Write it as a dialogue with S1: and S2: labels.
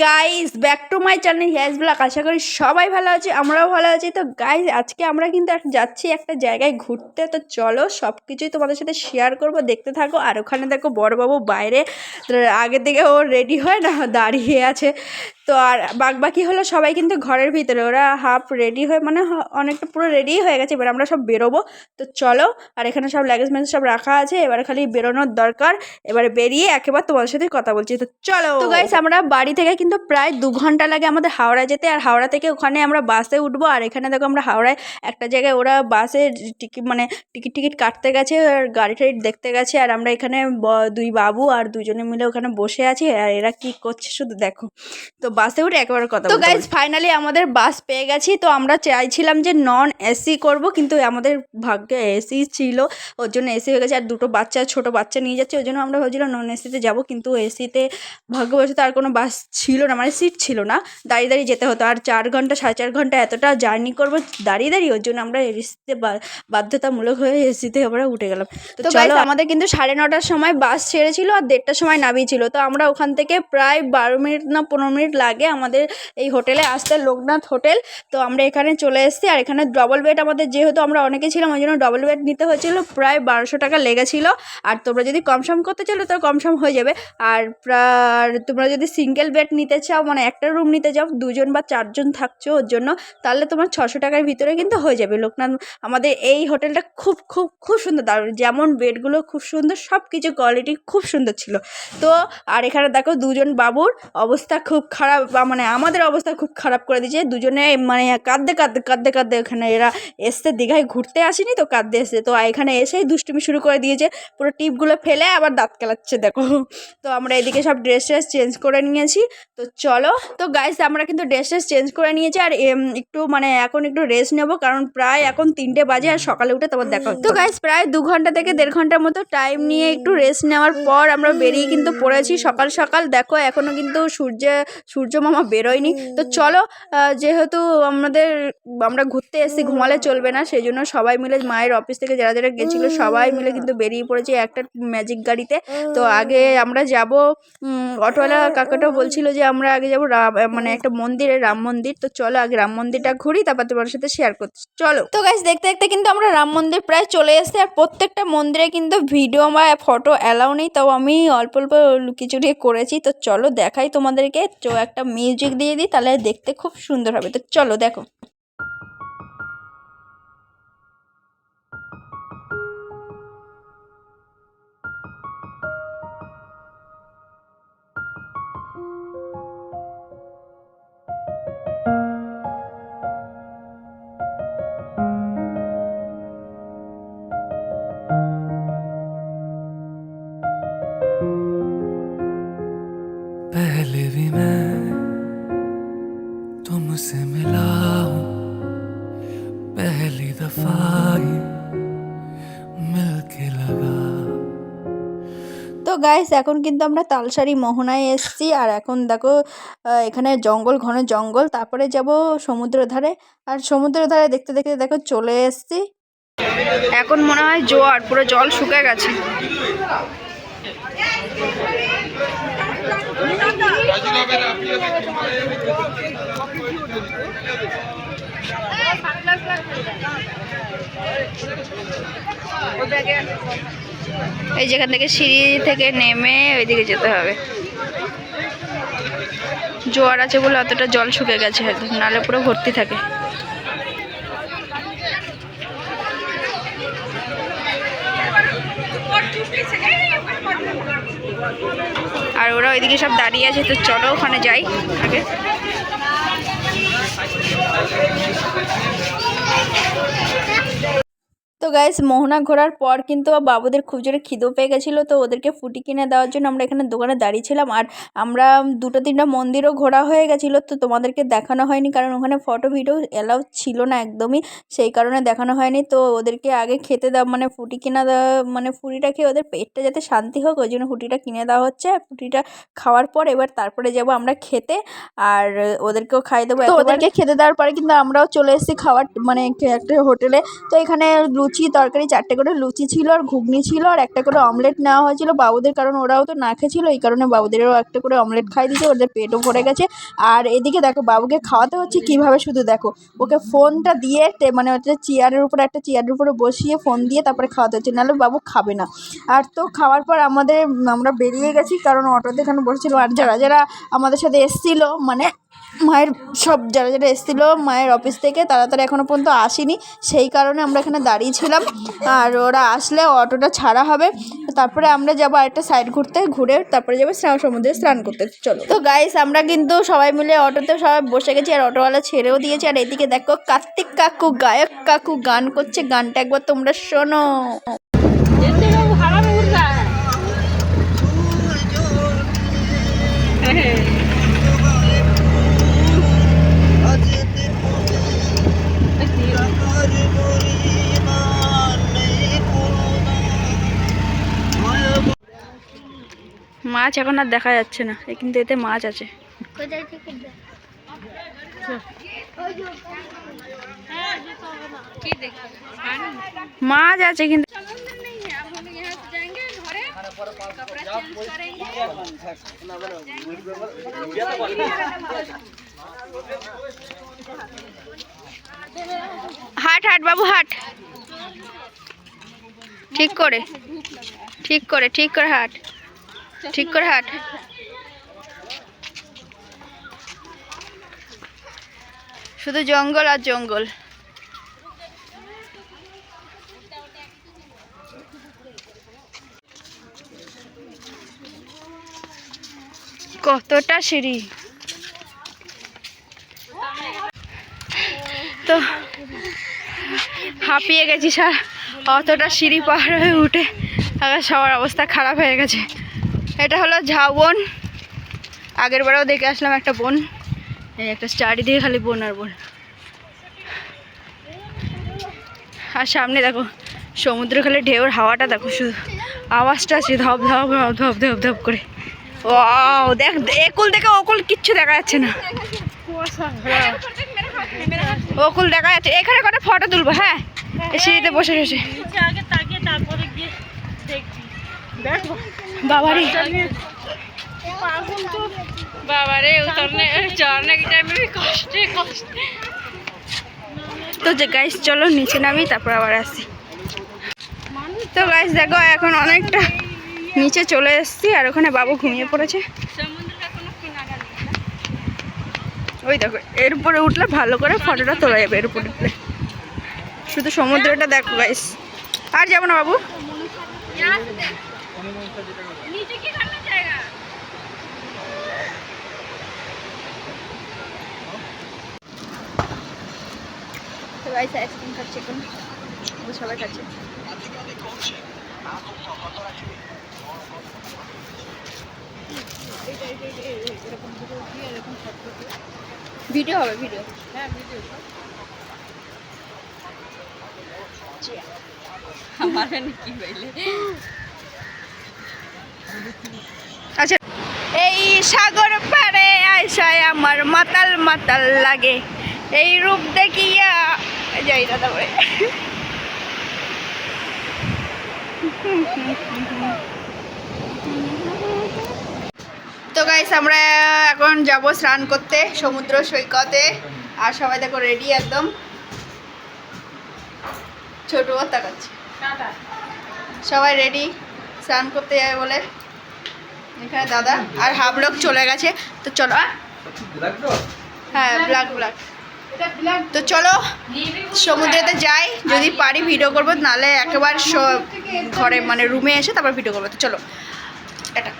S1: Guys back to my channel হিয়াজ blog. আশা করি সবাই ভালো আছে, আমরাও ভালো আছি। তো গাইস আজকে আমরা কিন্তু যাচ্ছি একটা জায়গায় ঘুরতে। তো চলো সব কিছুই তোমাদের সাথে শেয়ার করব, দেখতে থাকো। আর ওখানে দেখো বড়বাবু বাইরে আগে থেকে ও রেডি হয় না দাঁড়িয়ে আছে। তো আর বাকি হলো সবাই কিন্তু ঘরের ভিতরে, ওরা হাফ রেডি হয়ে মানে অনেকটা পুরো রেডি হয়ে গেছে। এবার আমরা সব বেরোবো। তো চলো, আর এখানে সব লাগেজ ম্যাগেজ সব রাখা আছে, এবার খালি বেরোনোর দরকার। এবারে বেরিয়ে একেবারে তোমাদের সাথে কথা বলছি। তো চলো। তো গাইস আমরা বাড়ি থেকে কিন্তু প্রায় 2 ঘন্টা লাগে আমাদের হাওড়া যেতে, আর হাওড়া থেকে ওখানে আমরা বাসে উঠবো। আর এখানে দেখো আমরা হাওড়ায় একটা জায়গায় ওরা বাসে টিকিট কাটতে গেছে, আর গাড়ি টাড়ি দেখতে গেছে। আর আমরা এখানে 2 বাবু আর 2 জনে মিলে ওখানে বসে আছি, আর এরা কি করছে শুধু দেখো। তো বাসে উঠে একেবারে কথা। তো গাইস ফাইনালি আমাদের বাস পেয়ে গেছি। তো আমরা চাইছিলাম যে নন এসি করব, কিন্তু আমাদের ভাগ্যে এসি ছিল, ওর জন্য এসি হয়ে গেছে। আর 2টো বাচ্চা, ছোট বাচ্চা নিয়ে যাচ্ছে, ওই জন্য আমরা ভাবছিলাম নন এসিতে যাবো, কিন্তু এসিতে ভাগ্যবশত আর কোনো বাস ছিল না, মানে সিট ছিল না, দাঁড়িয়ে দাঁড়িয়ে যেতে হতো। আর 4 ঘন্টা 4.5 ঘন্টা এতটা জার্নি করবো দাঁড়িয়ে দাঁড়িয়ে, ওর জন্য আমরা এসিতে বাধ্যতামূলক হয়ে এসিতে আমরা উঠে গেলাম। তো চলো, আমাদের কিন্তু 9:30টার সময় বাস ছেড়েছিল আর 1:30টার সময় নামিয়েছিল। তো আমরা ওখান থেকে প্রায় 12 মিনিট না 15 মিনিট লাগে আমাদের এই হোটেলে আসতে, লোকনাথ হোটেল। তো আমরা এখানে চলে এসেছি। আর এখানে ডবল বেড আমাদের, যেহেতু আমরা অনেকে ছিলাম ওই জন্য ডবল বেড নিতে হয়েছিল, প্রায় 1200 টাকা লেগেছিল। আর তোমরা যদি কম সম করতে চাইলে তো কম সম হয়ে যাবে। আর তোমরা যদি সিঙ্গেল বেড নিতে চাও, মানে একটা রুম নিতে চাও, 2 জন বা 4 জন থাকছো ওর জন্য, তাহলে তোমার 600 টাকার ভিতরে কিন্তু হয়ে যাবে। লোকনাথ আমাদের এই হোটেলটা খুব খুব খুব সুন্দর, দারুণ, যেমন বেডগুলো খুব সুন্দর, সব কিছু কোয়ালিটি খুব সুন্দর ছিল। তো আর এখানে দেখো 2 জন বাবুর অবস্থা খুব খারাপ, মানে আমাদের অবস্থা খুব খারাপ করে দিয়েছে। দুজনে মানে কাঁদতে এখানে এরা এসছে, দীঘায় ঘুরতে আসেনি তো কাঁদতে এসছে। তো এখানে এসেই দুষ্টুমি শুরু করে দিয়েছে, পুরো টিপগুলো ফেলে আবার দাঁত কেলাচ্ছে দেখো। তো আমরা এদিকে সব ড্রেস চেঞ্জ করে নিয়েছি। তো চলো। তো গাইস আমরা কিন্তু ড্রেস চেঞ্জ করে নিয়েছি, আর একটু মানে এখন একটু রেস্ট নেবো, কারণ প্রায় এখন 3টে বাজে, আর সকালে উঠে তোমার দেখা। তো গাইস প্রায় 2 ঘন্টা থেকে 1.5 ঘন্টার মতো টাইম নিয়ে একটু রেস্ট নেওয়ার পর আমরা বেরিয়ে কিন্তু পড়েছি সকাল সকাল। দেখো এখনো কিন্তু সূর্য মামা বেরোয়নি। তো চলো, যেহেতু আমরা ঘুরতে এসেছি, ঘুমালে চলবে না, সেই জন্য সবাই মিলে মায়ের অফিস থেকে যারা যারা গেছিলো সবাই মিলে কিন্তু বেরিয়ে পড়েছি একটা ম্যাজিক গাড়িতে। তো আগে আমরা যাব, অটোওয়ালা কাকাটাও বলছিল যে আমরা আগে যাবো মানে একটা মন্দিরে, রাম মন্দির। তো চলো আগে রাম মন্দিরটা ঘুরি, তারপর তোমার সাথে শেয়ার করছি। চলো। তো গাইস দেখতে দেখতে কিন্তু আমরা রাম মন্দির প্রায় চলে এসেছি। আর প্রত্যেকটা মন্দিরে কিন্তু ভিডিও বা ফটো অ্যালাউ নেই, তাও আমি অল্প অল্প লুকিচুরি করেছি। তো চলো দেখাই তোমাদেরকে। তো একটা মিউজিক দিয়ে দিই, তাহলে দেখতে খুব সুন্দর হবে। তো চলো দেখো।
S2: पहले भी मैं तुमसे मिला हूँ, पहली दफा ही मिलके लगा।
S1: তো গাইস এখন কিন্তু আমরা তালসারি মোহনায় এসেছি। আর এখন দেখো এখানে জঙ্গল, ঘন জঙ্গল, তারপরে যাব সমুদ্র ধারে। আর সমুদ্র ধারে দেখতে দেখতে দেখো চলে এসেছি। এখন মনে হয় জোয়ার, পুরো জল শুকিয়ে গেছে। এই যেখান থেকে সিঁড়ি থেকে নেমে ওইদিকে যেতে হবে। জোয়ার আছে বলে অতটা জল শুকে গেছে, নালে পুরো ভর্তি থাকে। আর ওরা ওইদিকে সব দাঁড়িয়ে আছে। তো চলো ওখানে যাই আগে। তো গাইস মোহনা ঘোরার পর কিন্তু বাবুদের খুব জোরে খিদেও পেয়ে গেছিলো। তো ওদেরকে ফুটি কিনে দেওয়ার জন্য আমরা এখানে দোকানে দাঁড়িয়েছিলাম। আর আমরা 2-3টা মন্দিরও ঘোরা হয়ে গেছিলো, তো তোমাদেরকে দেখানো হয়নি, কারণ ওখানে ফটো ভিডিও অ্যালাউ ছিল না একদমই, সেই কারণে দেখানো হয়নি। তো ওদেরকে আগে খেতে দেওয়া, মানে ফুটি কিনে দেওয়া, মানে ফুটিটা খেয়ে ওদের পেটটা যাতে শান্তি হোক, ওই জন্য ফুটিটা কিনে দেওয়া হচ্ছে। আর ফুটিটা খাওয়ার পর এবার তারপরে যাব আমরা খেতে, আর ওদেরকেও খাইয়ে দেবো। তো ওদেরকে খেতে দেওয়ার পরে কিন্তু আমরাও চলে এসেছি খাওয়ার, মানে একটা হোটেলে। তো এখানে লুচি লুচি তরকারি, 4টে করে লুচি ছিল আর ঘুগনি ছিল আর একটা করে অমলেট নেওয়া হয়েছিল বাবুদের, কারণ ওরাও তো না খেয়েছিল, এই কারণে বাবুদেরও একটা করে অমলেট খাই দিয়েছে, ওদের পেটও ভরে গেছে। আর এদিকে দেখো বাবুকে খাওয়াতে হচ্ছে কীভাবে, শুধু দেখো ওকে ফোনটা দিয়ে মানে হচ্ছে চেয়ারের উপরে বসিয়ে ফোন দিয়ে তারপরে খাওয়াতে হচ্ছে, নাহলে বাবু খাবে না। আর তো খাওয়ার পর আমরা বেরিয়ে গেছি, কারণ অটোতে এখানে বসেছিল। আর যারা যারা আমাদের সাথে এসেছিলো, মানে মায়ের সব যারা যারা এসেছিলো মায়ের অফিস থেকে, তারা এখনও পর্যন্ত আসেনি, সেই কারণে আমরা এখানে দাঁড়িয়েছিলাম। আর ওরা আসলে অটোটা ছাড়া হবে, তারপরে আমরা যাবো আরেকটা সাইড ঘুরে তারপরে যাবো সমুদ্রে স্নান করতে। চলো তো গাইস, আমরা কিন্তু সবাই মিলে অটোতে সবাই বসে গেছি আর অটোওয়ালা ছেড়েও দিয়েছে। আর এদিকে দেখো কার্তিক কাকু, গায়ক কাকু গান করছে, গানটা একবার তোমরা শোনো। মাছ এখন আর দেখা যাচ্ছে না, কিন্তু এতে মাছ আছে। মাছ আছে কিন্তু হাট হাট বাবু হাট, ঠিক করে হাট, ঠিক করে হাট। শুধু জঙ্গল আর জঙ্গল। কতটা সিঁড়ি, তো হাঁপিয়ে গেছি স্যার, অতটা সিঁড়ি পাহাড় হয়ে উঠে সবার অবস্থা খারাপ হয়ে গেছে। এটা হলো ঝাউবন, আগের বারেও দেখে আসলাম একটা বন, এই একটা চারিদিকে খালি বন আর বন। আর সামনে দেখো সমুদ্র, খালি ঢেউর হাওয়াটা দেখো, শুধু আওয়াজটা আছে ধপ ধপ ধপ ধপ ধপ ধপ করে। ও দেখ, একুল দেখে ওকুল কিচ্ছু দেখা যাচ্ছে না, ওকুল দেখা যাচ্ছে। এখানে কটা ফটো তুলবো, হ্যাঁ সিঁড়িতে বসে বসে। বাবারে বাবারে চড়নে কি টাইমে কষ্টে। তো যে গাইস চলো নিচে নামি, তারপর আবার আসি। তো গাইস দেখো এখন অনেকটা নিচে চলে এসেছি, আর ওখানে বাবু ঘুমিয়ে পড়েছে। ওই দেখো এর উপরে উঠলে ভালো করে ফটোটা তোলা যাবে, এর উপরে উঠলে। শুধু সমুদ্রটা দেখো গাইস, আর যাবো না বাবু। তো গাইস আইসক্রিম খাচ্ছে, এখন সবাই খাচ্ছে। ভিডিও হবে, ভিডিও, হ্যাঁ ভিডিও। আচ্ছা, এই সাগর পাড়ে আইসায় আমার মাতাল মাতাল লাগে, এই রূপ দেখিয়া যাই দাদা ভাই। তো গাইস আমরা এখন যাব স্নান করতে সমুদ্র সৈকতে, আর সবাই দেখো রেডি একদম। ছোট তাকাচ্ছে, সবাই রেডি স্নান করতে যাবে বলে। এখানে দাদা আর হাফ লোক চলে গেছে, তো চলো। হ্যাঁ ব্ল্যাক ব্ল্যাক। তো চলো সমুদ্রেতে যাই, যদি পারি ভিডিও করবো, নাহলে একেবারে ঘরে মানে রুমে এসে তারপর ভিডিও করবো। তো চলো এটা।